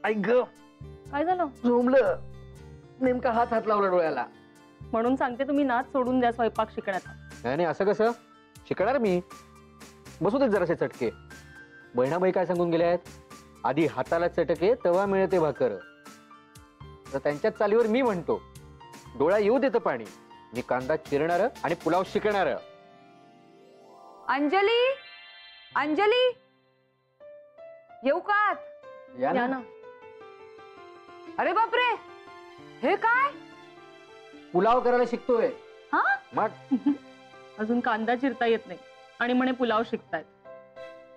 ऐक ग, काय झालं? झोंबलं. नेमका हात लावला डोळ्याला. म्हणून सांगते तुम्ही नाच सोडून द्या स्वयंपाक शिकण्याचा. नाही नाही, असं कसं शिकणार मी? बसू देत जरासे चटके. बहिणाबाई काय सांगून गेल्या आहेत? आधी हाताला चटके तेव्हा मिळते भाकर. तर त्यांच्याच चालीवर मी म्हणतो, डोळा येऊ देतं पाणी. मी कांदा चिरणार आणि पुलाव शिकणार. अंजली, अंजली, येऊ का आत? या या ना. ना. अरे बापरे, हे काय? पुलाव करायला शिकतोय. हा? मग अजून कांदा चिरता येत नाही आणि म्हणे पुलाव शिकतायत.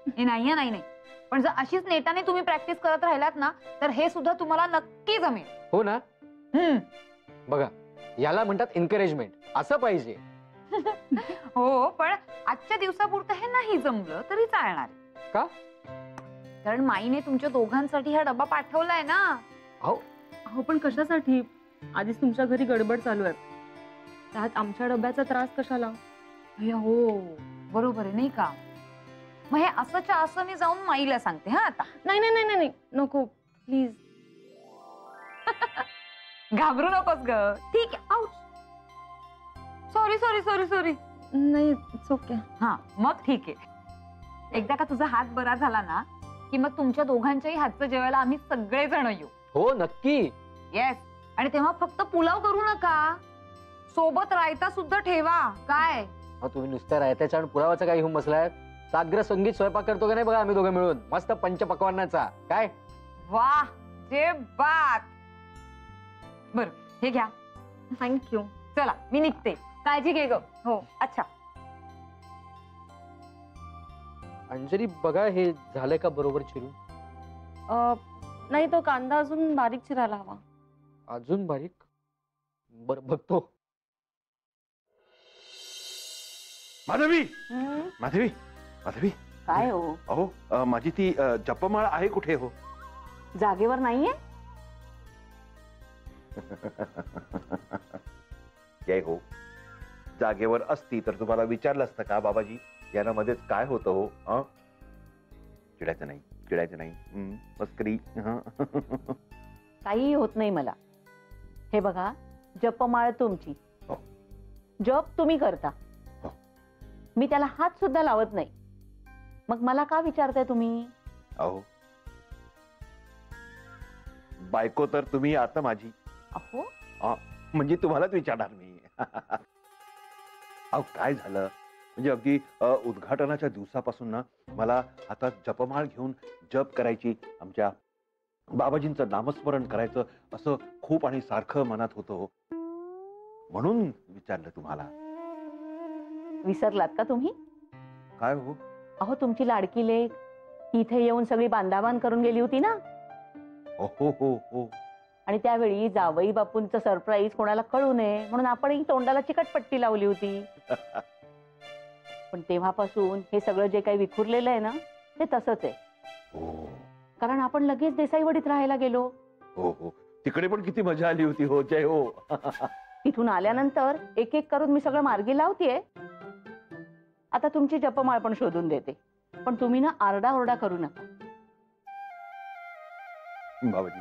हे नाही नाही नाही, पण जर अशीच नेटाने तुम्ही प्रॅक्टिस करत राहिलात ना तर हे सुद्धा तुम्हाला नक्की जमेल. हो ना. बघा, याला म्हणतात एन्करेजमेंट. असं पाहिजे. हो, पण आजच्या दिवसापुरतं हे नाही जमलं तरी चालणार. का? कारण माईने तुमच्या दोघांसाठी हा डबा पाठवलाय ना. हो. हो, पण कशासाठी? आधीच तुमच्या घरी गडबड चालू आहे, त्यात आमच्या डब्याचा त्रास कशाला? हो बरोबर आहे नाही का. मग हे असंच्या असं मी जाऊन माईला सांगते. हा आता नाही नाही नाही नाही, नको प्लीज. घाबरू नकोस ग. ठीक आहे. Ouch. Sorry sorry sorry sorry. नाही, इट्स ओके. हा मग ठीक आहे. एकदा का तुझा हात बरा झाला ना की मग तुमच्या दोघांच्याही हातचं जेवायला आम्ही सगळेजण येऊ. हो नक्की. येस. आणि तेव्हा फक्त पुलाव करू नका, सोबत रायता सुद्धा ठेवा. काय तुम्ही नुसत्या रायत्याच्या आणि पुलावाचं काय घेऊन बसलाय? साग्र संगीत स्वयंपाक करतो का नाही बघा आम्ही दोघं मिळून. मस्त पंचपक्वान्नाचा. काय वाह, जे बात. बर, हे घ्या. थँक्यू. चला मी निघते. काळजी घे ग. हो. अच्छा. अंजली बघा, हे झालंय का बरोबर चिरून? नाही, तो कांदा अजून बारीक चिरायला हवा. अजून बारीक? बर बघतो. माधवी, माधवी, माधवी. काय हो? अहो, माझी ती जपमाळ आहे कुठे हो? जागेवर नाहीये? जय हो. जागेवर असती तर तुम्हाला विचारलं असतं का बाबाजी याना मध्येच काय होतं हो? चिडायचं नाही, चिडायचं नाही. मस्करी. काही होत नाही मला. हे बघा, जपमाळ तुमची, जप तुम्ही करता, मी त्याला हात सुद्धा लावत नाही. मग मला का विचारताय तुम्ही? अहो, बायको तर तुम्ही आता माझी. अहो, म्हणजे तुम्हालाच विचारणार मी. अहो काय झालं म्हणजे अगदी उद्घाटनाच्या दिवसापासून ना मला हातात जपमाळ घेऊन जप करायची, आमच्या बाबाजींचं नामस्मरण करायचं असं खूप आणि सारखं मनात होतं. म्हणून विचारलं तुम्हाला. विसरलात का तुम्ही? काय हो? अहो, तुमची लाडकी लेक इथे येऊन सगळी बांधाबांध करून गेली होती ना. हो हो हो हो. आणि त्यावेळी जावई बापूंचं सरप्राईज कोणाला कळू नये म्हणून आपणही तोंडाला चिकटपट्टी लावली होती. पण तेव्हापासून हे सगळं जे काही विखुरलेलं आहे ना ते तसंच आहे. कारण आपण लगेच देसाईवाडीत राहायला गेलो. हो हो, तिकडे पण किती मजा आली होती हो. जय हो. तिथून आल्यानंतर एक एक करून मी सगळं मार्गी लावतेय. आता तुमची जपमाळ पण शोधून देते, पण तुम्ही ना आरडाओरडा करू नका. बाबाजी,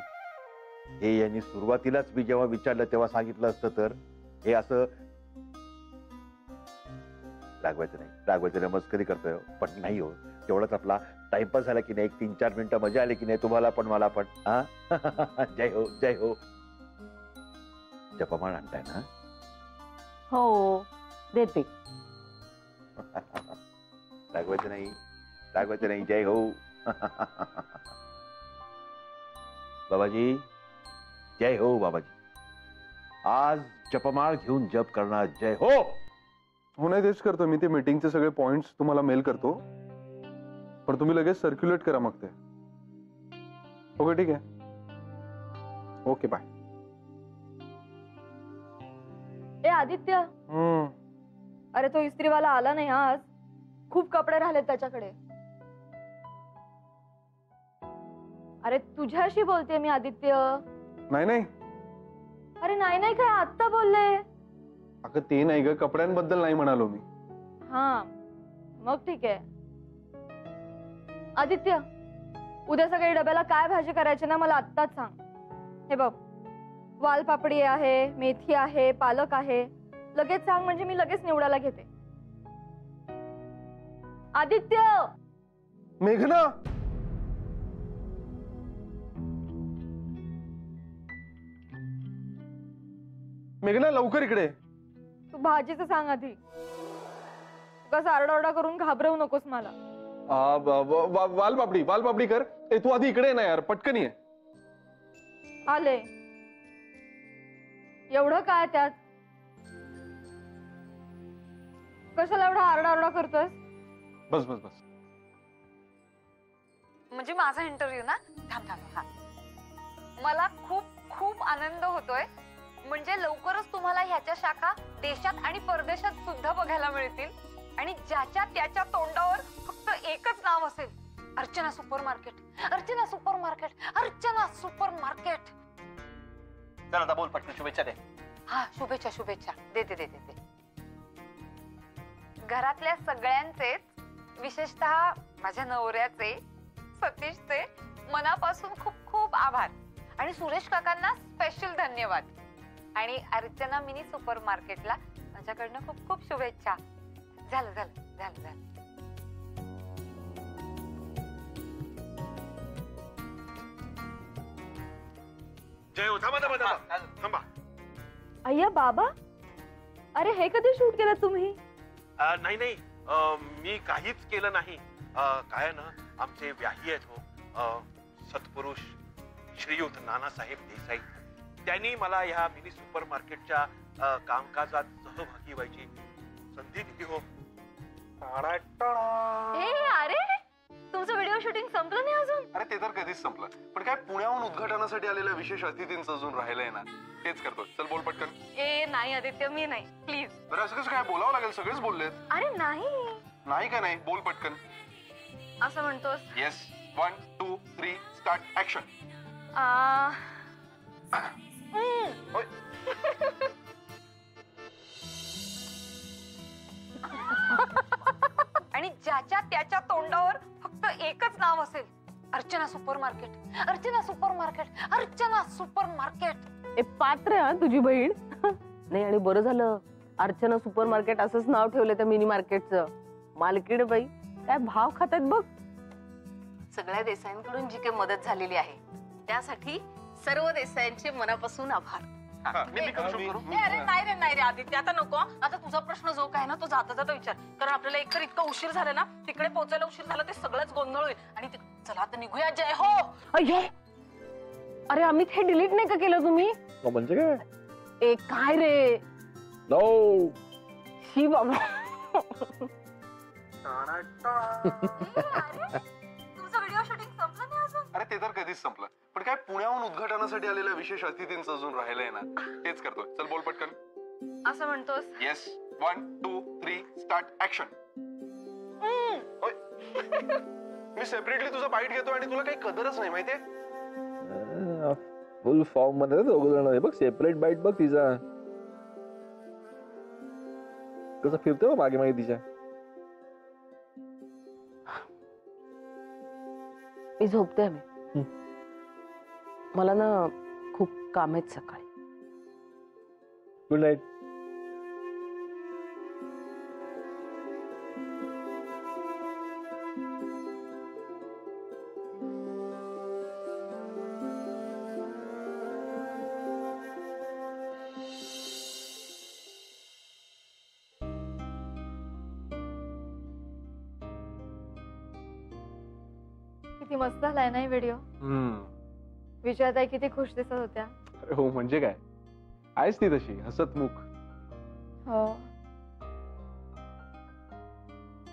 हे यांनी सुरुवातीलाच मी जेव्हा विचारलं तेव्हा सांगितलं असतं तर हे असं रागवायचं नाही, मस्करी करतोय. पण नाही हो, तेवढाच आपला टाइमपास झाला की नाही, 3-4 मिनिटं मजा आली की नाही तुम्हाला पण मला पण. जय हो, जय हो. जपमाळ आणताय ना? हो, देते. रागवायचं नाही. जय हो. बाबाजी, जय हो. बाबाजी, आज जपमाळ घेऊन जप करणार. जय हो. हो, नाही तेच करतो मी. ते मीटिंगचे सगळे पॉइंट्स तुम्हाला मेल करतो, पण तुम्ही लगेच सर्क्युलेट करा मग ते. ओके, ठीक आहे. Okay, bye. ए आदित्य, अरे तो इस्त्रीवाला आला नाही आज. खूप कपडे राहिलेत त्याच्याकडे. अरे तुझ्याशी बोलते मी आदित्य. नाही नाही. अरे नाही नाही काय, आत्ता बोलले. अगं ते नाही ग, कपड्यांबद्दल नाही म्हणालो मी. हा मग ठीक आहे. आदित्य, उद्या सकाळी डब्याला काय भाजी करायची ना मला आत्ताच सांग. हे बघ, वालपापडी आहे, मेथी आहे, पालक आहे. लगेच सांग म्हणजे मी लगेच निवडायला घेते. आदित्य, मेघना, मेघना लवकर इकडे. तू भाजीचं सांग आधी. उगाच आरडाओरडा करून घाबरवू नकोस मला. वालपापडी वालपापडी कर. तू आधी इकडे ये ना यार, पटकन ये. आले. एवढं काय त्यात? कशाला एवढा आरडाओरडा करतोस? बस बस बस. म्हणजे माझा इंटरव्ह्यू ना? थांब थांब. हा, मला खूप खूप आनंद होतोय. म्हणजे लवकरच तुम्हाला ह्याच्या शाखा देशात आणि परदेशात सुद्धा बघायला मिळतील. आणि ज्याच्या त्याच्या तोंडावर फक्त एकच नाव असेल, Archana supermarket, Archana supermarket, Archana super market. चल आता बोल पटकन, शुभेच्छा दे. हा, शुभेच्छा शुभेच्छा. देते देते देते. घरातल्या सगळ्यांचेच, विशेषतः माझ्या नवऱ्याचे, सतीशचे मनापासून खूप खूप आभार. आणि सुरेश काकांना स्पेशल धन्यवाद. आणि अर्चना मिनी सुपर मार्केटला माझ्याकडनं खूप खूप शुभेच्छा. झालं झालं झालं झालं. जय हो, थांबा. अय्या बाबा, अरे हे कधी शूट केलं तुम्ही? नाही नाही, मी काहीच केलं नाही. काय ना, आमचे व्याही आहेत हो, सत्पुरुष श्रीयुत नानासाहेब देसाई, त्यांनी मला ह्या मिनी सुपर मार्केटच्या कामकाजात सहभागी व्हायची संधी दिली हो. अरे तुमचं व्हिडिओ शूटिंग संपलं नाही अजून? अरे ते तर कधीच संपलं, पण काय पुण्याहून उद्घाटनासाठी आलेल्या विशेष अतिथींचं अजून राहिलंय ना, तेच करतो. चल बोल पटकन. ए नाही आदित्य, मी नाही, प्लीज. अरे असं कसं काय? बोलावं लागेल, सगळेच बोललेत. अरे नाही. नाही का नाही? बोल पटकन. असं म्हणतोस? येस. 1 2 3 स्टार्ट. ऍक्शन. आणि ज्याच्या त्याच्या तोंडावर फक्त एकच नाव असेल, Archana supermarket, Archana supermarket, Archana supermarket. ए पात्र हा तुझी बहीण. नाही, आणि बरं झालं अर्चना सुपर मार्केट असंच नाव ठेवलं त्या मिनी मार्केटचं. मालकीण बाई काय भाव खातात बघ. सगळ्या देसाईंकडून जी काही मदत झालेली आहे त्यासाठी सर्व देसाईंचे मनापासून आभार. अरे नाही रे आदित्य, आता नको. आता तुझा प्रश्न जो काय ना तो जाता जाता विचार, कारण आपल्याला एकतर इतका उशीर झाला ना, तिकडे पोहोचायला उशीर झाला, ते सगळंच गोंधळ होईल. आणि चला आता निघूया. जय हो. अय्ये, अरे अमित हे डिलीट नाही का केलं तुम्ही? म्हणजे काय? ए काय रे? नो. शी बाबा. तुमचं व्हिडिओ शूटिंग संपलं नाही अजून? अरे ते तर कधीच संपलं, पण काय पुण्याहून उद्घाटनासाठी आलेल्या विशेष अतिथींचं अजून राहिलंय ना, तेच करतो. चल बोल पटकन. असं म्हणतोस? Yes. 1 2 3 start. Action. Me separately तुझा बाईट घेतो आणि तुला काही कदरच नाही माहितीये. फुल फॉर्म मध्ये दोघं बघ. सेपरेट बाईट बघ तिचा कसं फिरतो मागे मागे तिच्या. मी झोपते मी. मला ना खूप काम आहेत सकाळी. Good night. किती मस्त झालाय ना व्हिडिओ. विजयाताई किती खुश दिसत होत्या. हो म्हणजे काय, आहेस ती तशी हसतमुख. हो,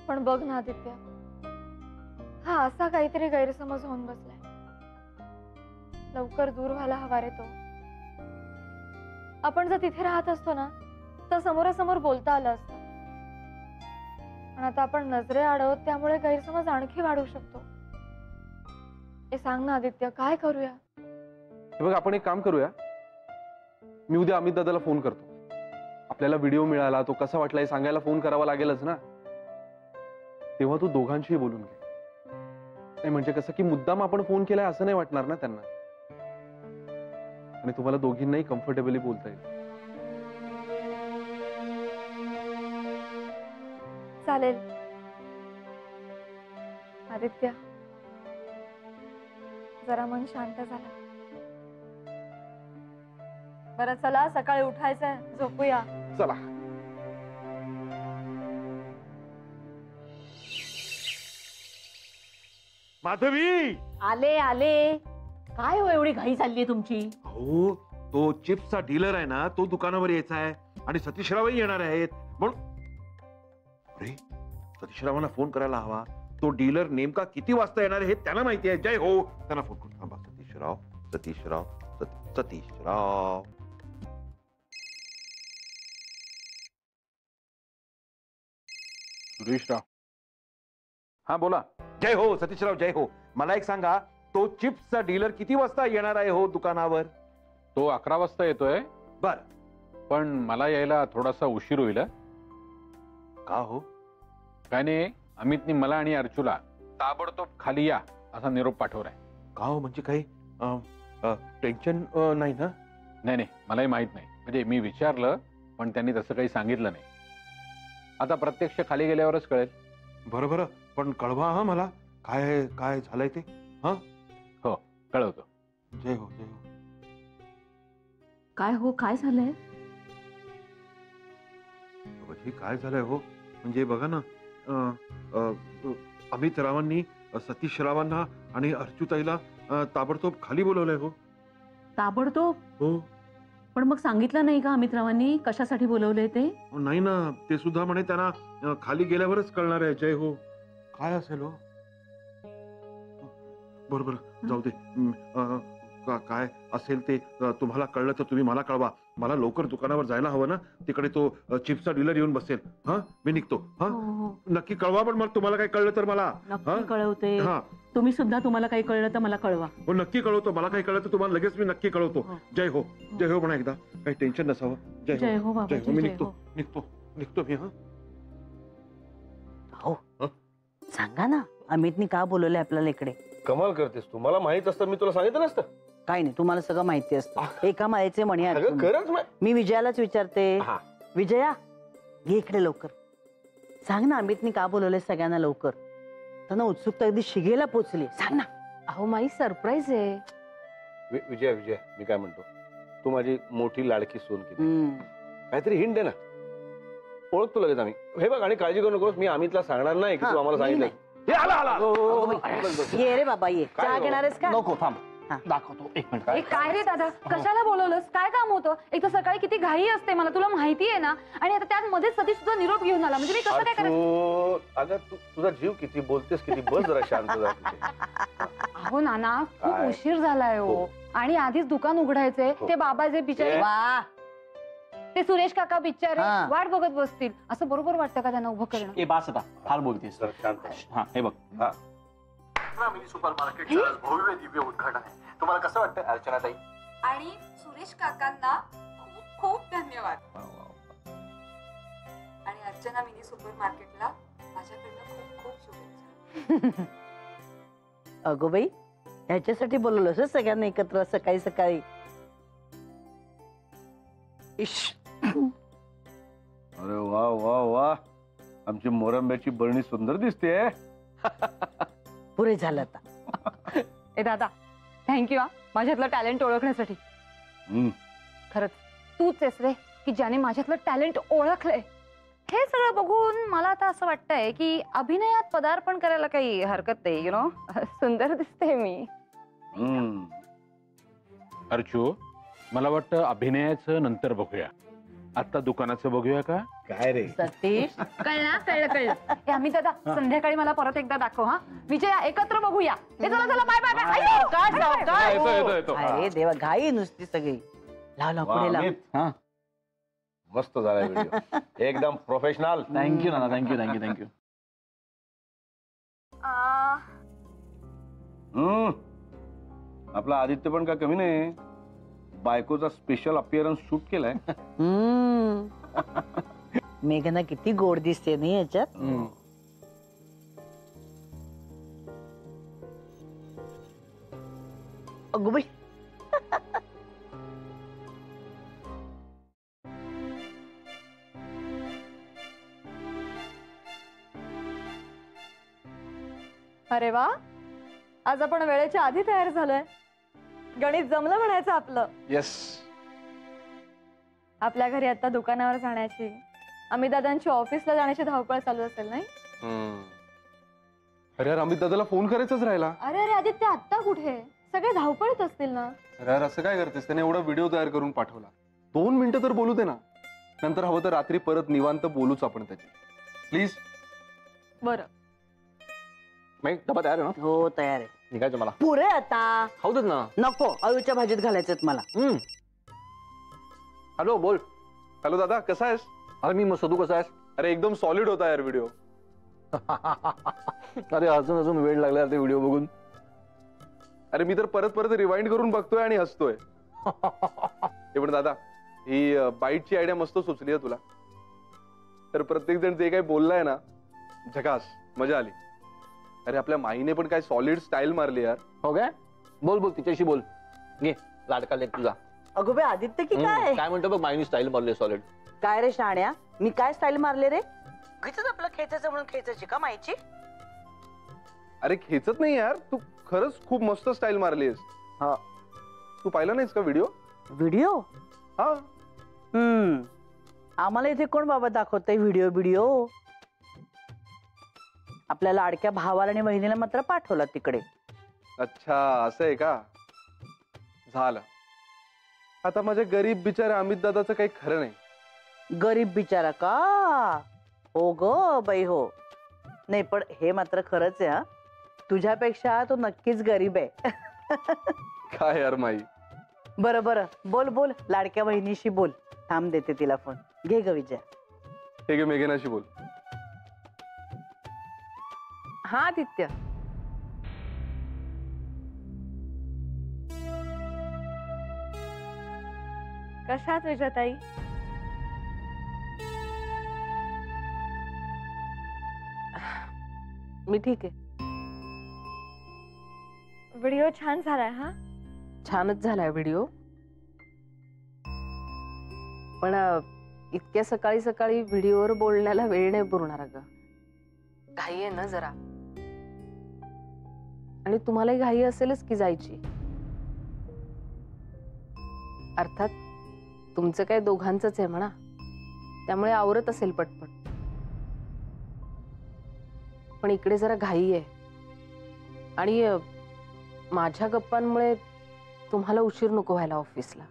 पण बघ ना आदित्य, हा असा काहीतरी गैरसमज होऊन बसलाय. लवकर दूर व्हायला हवा रे तो. आपण जर तिथे राहत असतो ना तर समोरासमोर बोलता आलं असतं, पण आता आपण नजरे आड आहोत, त्यामुळे गैरसमज आणखी वाढू शकतो. हे सांग ना आदित्य, काय करूया? हे बघ, आपण एक काम करूया. मी उद्या अमित दादाला फोन करतो. आपल्याला व्हिडिओ मिळाला, तो कसा वाटला हे सांगायला फोन करावा लागेलच ना. तेव्हा तू दोघांशीही बोलून घे. नाही म्हणजे कसं की मुद्दाम आपण फोन केलाय असं नाही वाटणार ना त्यांना, आणि तुम्हाला दोघींनाही कम्फर्टेबली बोलता येईल. चालेल. आदित्य, जरा मन शांत झालं. बरं चला, सकाळी उठायचंय, झोपूया. चला. माधवी, आले आले. काय हो एवढी घाई चालली तुमची? हो, तो चिप्सचा डीलर आहे ना, तो दुकानावर यायचा आहे आणि सतीशरावही येणार आहेत म्हणून. अरे, सतीशरावांना फोन करायला हवा. तो डीलर नेमका किती वाजता येणार आहे हे त्यांना माहिती आहे. जय हो, त्यांना फोन करून थांबा. सतीशराव, सतीशराव, सतीशराव. सुरेशराव. हा बोला. जय हो सतीशराव, जय हो. मला एक सांगा, तो चिप्सचा डीलर किती वाजता येणार आहे हो दुकानावर? तो 11 वाजता येतोय, बर. पण मला यायला थोडासा उशीर होईल. का हो? काय नाही, अमितनी मला आणि अर्चूला ताबडतोब खाली या असा निरोप पाठवलाय. का हो, म्हणजे काही टेन्शन नाही ना? नाही नाही, मलाही माहित नाही. म्हणजे मी विचारलं, पण त्यांनी तसं काही सांगितलं नाही. आता प्रत्यक्ष खाली गेल्यावरच कळेल. बरं बरं, पण कळवा हा मला, काय काय झालंय ते. हा हो, कळवतो. जय हो, जय हो. काय हो, काय झालंय? बाबाजी, काय झालंय हो? म्हणजे बघा ना, अमित रावांनी सतीश रावांना आणि अर्चूताईला ताबडतोब खाली बोलवलंय हो. ताबडतोब? हो. पण मग सांगितलं नाही का अमितरावांनी कशासाठी बोलवलंय ते? नाही ना, ते सुद्धा म्हणे त्यांना खाली गेल्यावरच कळणार आहे. जय हो. काय असेल हो? बरोबर, जाऊ दे. काय असेल ते तुम्हाला कळलं तर तुम्ही मला कळवा. मला लवकर दुकानावर जायला हवं ना, तिकडे तो चिप्सचा डीलर येऊन बसेल. हा, मी निघतो. हा, नक्की कळवा. पण मला तुम्हाला काही कळलं तर मला नक्की कळवते. हा, तुम्ही सुद्धा, तुम्हाला काही कळलं तर मला कळवा. हो, नक्की कळवतो. मला काही कळलं तर तुम्हाला लगेच मी नक्की कळवतो. जय हो, जय हो म्हणा एकदा. काही टेन्शन नसावं. जय हो, जय हो जय हो. बाबाजी, मी जय निघतो, हो. निघतो, निघतो मी. हा, हो, सांगा ना, अमितनी का बोलवलंय आपल्याला इकडे? कमाल करतेस तू. मला माहित असतं मी तुला सांगितलं नसतं. काय नाही, तुम्हाला सगळं माहिती असतं. एका मायेचे म्हणे आहेत अगं तुम्ही. खरंच मी विजयालाच विचारते. हा. विजया, घे इकडे लवकर. सांग ना, अमितनी का बोलवलंय सगळ्यांना लवकर? त्यांना उत्सुकता अगदी शिगेला पोचली. सांग ना. अहो माई, सरप्राईज आहे. विजय विजय, मी काय म्हणतो, तू माझी मोठी लाडकी सोन किती, हम्म. काहीतरी हिंट दे ना. ओळख तू लगेच आम्ही. हे बघ, आणि काळजी करू नकोस, मी अमितला सांगणार नाही की हा, तू आम्हाला नाही, सांगितलं. हे आला आला. ये रे बाबा, ये. काय चहा हो? घेणार आहेस का? नको, थांब. हा. दाखवतो एक मिनिट. ए, काय रे दादा, कशाला बोलवलंस? काय काम होतं? एक तर सकाळी किती घाई असते, मला तुला माहिती आहे ना. आणि आता त्यात मध्ये सतीश सुद्धा निरोप घेऊन आला, म्हणजे मी कसं काय करायचं? अगं तुझा जीव किती, बोलतेस किती, बस जरा शांत जा तुझे. अहो नाना, खूप काय? उशीर झालाय हो. आणि आधीच दुकान उघडायचंय. ते बाबा जे बिचारे, वा, ते सुरेश काका बिचारे हा. वाट बघत बसतील. असं बरोबर वाटतं का त्यांना उभं करणं? ए बास आता, फार बोलतेस. जरा शांत हो. हा, हे बघ. मिनी सुपर मार्केटचं आज भव्य दिव्य उद्घाटन आहे. तुम्हाला कसं वाटतं अर्चनाताई? आणि सुरेश काकांना खूप खूप धन्यवाद. आणि अर्चना मिनी सुपर मार्केटला माझ्याकडनं खूप खूप शुभेच्छा. अगो बाई, ह्याच्यासाठी बोलवलं सगळ्यांना एकत्र सकाळी सकाळी? इश. अरे वा वा वा, आमची मोरंब्याची बरणी सुंदर दिसते. पुरे झालं आता. ए दादा, थँक्यू हा, माझ्यातलं टॅलेंट ओळखण्यासाठी. खरंच तूच आहेस रे की ज्याने माझ्यातलं टॅलेंट ओळखलंय. हे सगळं बघून मला आता असं वाटतंय की अभिनयात पदार्पण करायला काही हरकत नाही. यु नो, सुंदर दिसते मी. अर्चू, मला वाटतं अभिनयाचं नंतर बघूया. आता दुकानाचं बघूया का? काय रे सतीश, कळलं. हे आम्ही दादा, संध्याकाळी मला परत एकदा दाखव हा. विजया, एकत्र बघूया. हे चला चला, बाय बाय बाय. सावकाश, सावकाश. येतो, येतो, येतो. अरे देवा, घाई नुसती सगळी. लाव लाव, पुढे लाव. हा, मस्त झालाय व्हिडिओ. एकदम प्रोफेशनल. थँक्यू नाना, थँक्यू थँक्यू थँक्यू. आपला आदित्य पण काय कमी नाही, बायकोचा स्पेशल अपिअरन्स शूट केलाय. मेघना किती गोड दिसते नाही याच्यात. अगो बाई. अरे वा, आज आपण वेळेच्या आधी तयार झालोय. गणित जमलं म्हणायचं आपलं. येस. आपल्या घरी आता दुकानावर जाण्याची, अमित दादांची ऑफिसला जाण्याची धावपळ चालू असेल नाही? अरे यार, अमित दादाला फोन करायचाच राहिला. अरे अरे आदित्य, आत्ता कुठे? सगळे धावपळीत असतील ना. अरे यार, असं काय करतेस? त्याने एवढा व्हिडिओ तयार करून पाठवला. 2 मिनिटं तर बोलू दे ना. नंतर हवं तर रात्री परत निवांत बोलूच आपण त्याची. प्लीज. बरं. डबा तयार आहे ना? हो तयार आहे. निघायचं मला. पुरे आता खाऊ देत ना. नको, अळूच्या भाजीत घालायचं मला. हॅलो, बोल. हॅलो दादा, कसा आहेस? अरे मी मस्त. तू कसा आहेस? अरे एकदम सॉलिड होता यार व्हिडिओ. अरे अजून अजून वेळ लागला ते व्हिडिओ बघून. अरे मी तर परत परत रिवाइंड करून बघतोय आणि हसतोय. हे पण दादा, ही बाईटची आयडिया मस्त सुचली आहे तुला. तर प्रत्येक जण जे काही बोललाय ना, झकास, मजा आली. अरे आपल्या माईने पण काय सॉलिड स्टाईल मारली यार. हो काय? बोल बोल, तिच्याशी बोल. घे लाडका लेक तुझा. अगो बाई आदित्य की काय? काय म्हणतो बघ, माईनी स्टाईल मारली सॉलिड. काय रे शाण्या, मी काय स्टाईल मारले रे? उगीच आपलं खेचायचं म्हणून खेचायची का माहिती? अरे खेचत नाही यार, तू खरंच खूप मस्त स्टाईल मारलीस. हा. तू पाहिला नाहीस का व्हिडिओ? व्हिडिओ? हा. आम्हाला इथे कोण बाबा दाखवतंय व्हिडिओ? आपल्या लाडक्या भावाला आणि बहिणीला मात्र पाठवला तिकडे. अच्छा, असं आहे का? झालं. आता माझ्या गरीब बिचाऱ्या अमित दादाचं काही खरं नाही. गरीब बिचारा का? हो ग बाई हो. नाही पण हे मात्र खरंच आहे. हा, तुझ्यापेक्षा तो नक्कीच गरीब आहे. काय यार माई. बरं बरं, बोल बोल, लाडक्या बहिणीशी बोल. थांब, देते तिला फोन. घे ग विजय. हे घे, मेघनाशी बोल. हा आदित्य. कशात विजयताई? मी ठीक आहे. व्हिडिओ छान झालाय. हा, छानच झालाय व्हिडिओ. पण इतक्या सकाळी सकाळी व्हिडिओवर बोलण्याला वेळ नाही पुरणार अगं. घाई आहे ना जरा. आणि तुम्हालाही घाई असेलच की जायची. अर्थात तुमचं काय दोघांचंच आहे म्हणा, त्यामुळे आवरत असेल पटपट. पण इकडे जरा घाई आहे. आणि माझ्या गप्पांमुळे तुम्हाला उशीर नको व्हायला ऑफिसला.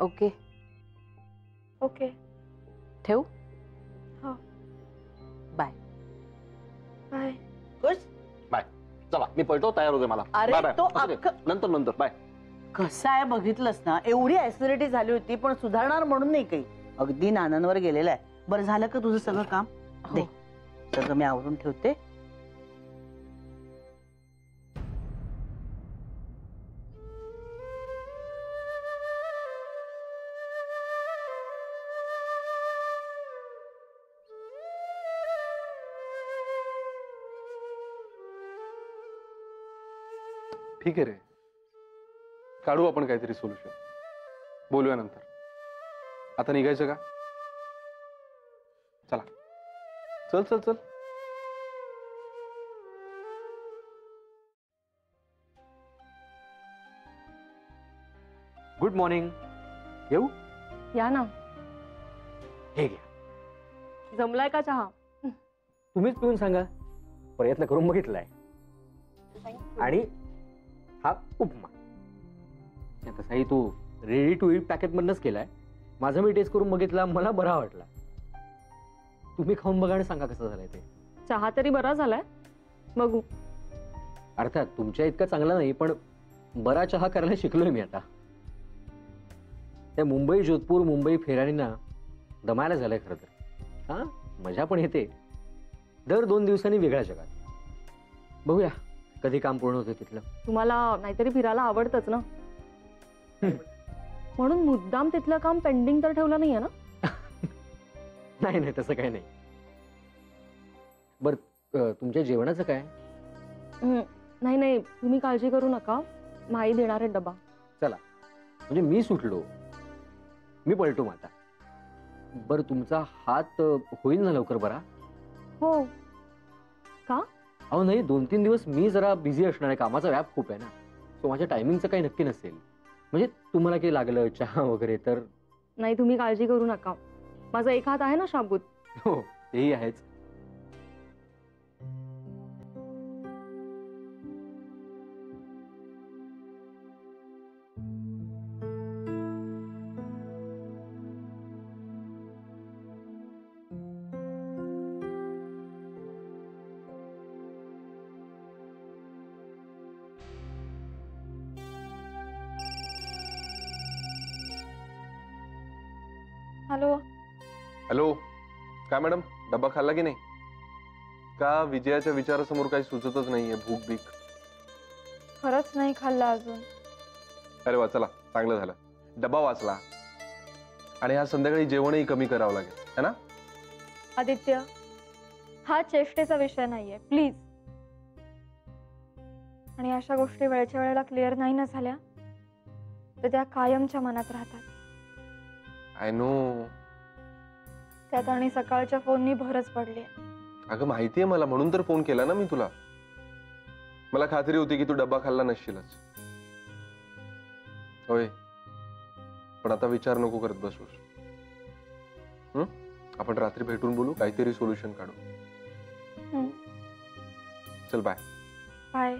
Okay okay. ठेवू? हो. बाय. बाय. बाय. चला मी पळतो, तयार होते मला. अरे बाय बाय. तो असू दे. नंतर नंतर बाय. कसं आहे बघितलंस ना, एवढी ऍसिडिटी झाली होती पण सुधारणार म्हणून नाही काही. अगदी नानांवर गेलेला आहे. बरं झालं का तुझं सगळं काम? दे, सगळं मी आवरून ठेवते. ठीक आहे रे, काढू आपण काहीतरी सोल्युशन. बोलूया नंतर. आता निघायचं का? चला. चल चल चल. Good morning. येऊ? या ना. हे घ्या. जमलाय का चहा? तुम्हीच पिऊन सांगा. प्रयत्न करून बघितलाय. आणि हा उपमा तसाही तो रेडी टू ईट पॅकेट मधनच केलाय. माझा मी टेस्ट करून बघितला, मला बरा वाटला. तुम्ही खाऊन बघा आणि सांगा कसं झालंय ते. चहा तरी बरा झालाय, बघू. अर्थात तुमच्या इतका चांगला नाही, पण बरा चहा करायला शिकलोय मी आता. त्या मुंबई जोधपूर मुंबई फेऱ्यांना दमायला झालंय खरं तर. हा, मजा पण येते. दर 2 दिवसांनी वेगळ्या जगात. बघूया कधी काम पूर्ण होतं तिथलं. तुम्हाला नाहीतरी फिरायला आवडतच ना, म्हणून मुद्दाम तिथलं काम पेंडिंग तर ठेवलं नाहीये ना? नाही नाही, तसं काही नाही. बरं, तुमच्या जेवणाचं काय? नाही नाही, तुम्ही काळजी करू नका, माई देणार आहे डबा. म्हणजे मी सुटलो, मी पळतो मग आता. बरं तुमचा हात होईल ना लवकर बरा? हो. अहो नाही, 2-3 दिवस मी जरा बिझी असणार आहे, कामाचा व्याप खूप आहे ना, सो माझ्या टायमिंगचं काही नक्की नसेल. म्हणजे तुम्हाला काही लागलं चहा वगैरे तर? नाही, तुम्ही काळजी करू नका, माझा एक हात आहे ना शाबूत. हो तेही आहेच. हॅलो. हॅलो, काय मॅडम, डब्बा खाल्ला की नाही? का विजयाच्या विचारासमोर काही सुचतच नाहीये, भूक बीक? खरंच नाही खाल्ला अजून. अरे वा, चला चांगलं झालं, डब्बा वाचला. आणि हा संध्याकाळी जेवणही कमी करावं लागेल, है ना? आदित्य, हा चेष्टेचा विषय नाहीये, प्लीज. आणि अशा गोष्टी वेळच्या वेळेला क्लिअर नाही ना झाल्या तर त्या कायमच्या मनात राहतात. I know. त्यात आणि सकाळच्या फोननी भरच पडली. अगं माहितीये मला, म्हणून तर फोन केला ना मी तुला. मला खात्री होती की तू डब्बा खाल्ला नसशीलच. होय, पण आता विचार नको करत बसूस. आपण रात्री भेटून बोलू, काहीतरी सोल्युशन काढू. चल बाय. बाय.